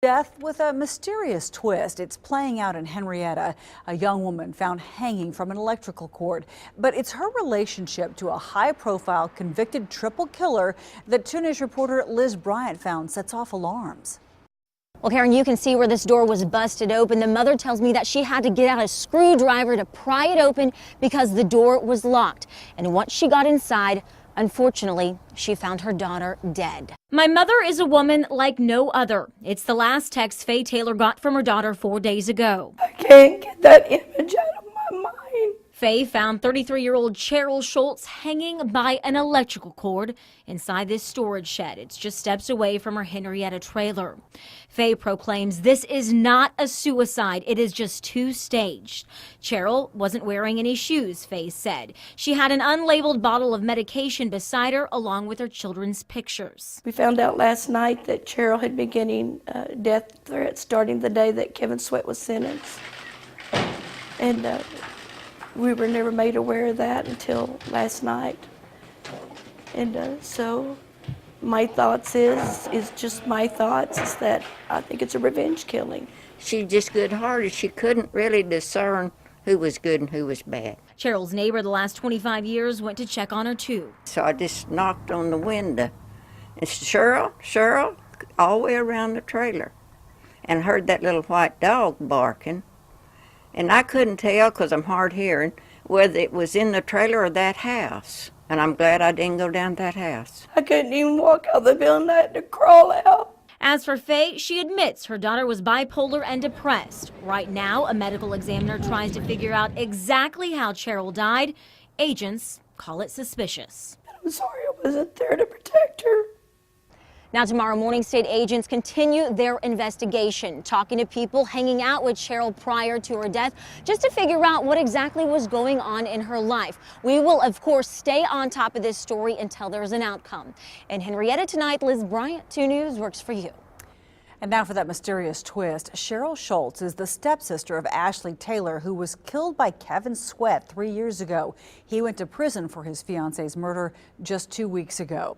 death with a mysterious twist. It's playing out in Henrietta, a young woman found hanging from an electrical cord. But it's her relationship to a high-profile convicted triple killer that 2 News reporter Liz Bryant found sets off alarms. Well, Karen, you can see where this door was busted open. The mother tells me that she had to get out a screwdriver to pry it open because the door was locked. And once she got inside, unfortunately, she found her daughter dead. My mother is a woman like no other. It's the last text Faye Taylor got from her daughter 4 days ago. I can't get that image out of my mind. Faye found 33-year-old Cheryl Schultz hanging by an electrical cord inside this storage shed. It's just steps away from her Henrietta trailer. Faye proclaims this is not a suicide. It is just two-staged. Cheryl wasn't wearing any shoes, Faye said. She had an unlabeled bottle of medication beside her, along with her children's pictures. We found out last night that Cheryl had been getting death threats starting the day that Kevin Sweat was sentenced. And we were never made aware of that until last night. And so my thoughts is just my thoughts, is that I think it's a revenge killing. She's just good-hearted. She couldn't really discern who was good and who was bad. Cheryl's neighbor the last 25 years went to check on her too. So I just knocked on the window and Cheryl, Cheryl, all the way around the trailer, and heard that little white dog barking. And I couldn't tell, because I'm hard hearing, whether it was in the trailer or that house. And I'm glad I didn't go down that house. I couldn't even walk out the building. I had to crawl out. As for Faye, she admits her daughter was bipolar and depressed. Right now, a medical examiner tries to figure out exactly how Cheryl died. Agents call it suspicious. I'm sorry I wasn't there to protect her. Now, tomorrow morning, state agents continue their investigation, talking to people hanging out with Cheryl prior to her death, just to figure out what exactly was going on in her life. We will, of course, stay on top of this story until there's an outcome. In Henrietta tonight, Liz Bryant, 2 News works for you. And now for that mysterious twist. Cheryl Schultz is the stepsister of Ashley Taylor, who was killed by Kevin Sweat 3 years ago. He went to prison for his fiance's murder just 2 weeks ago.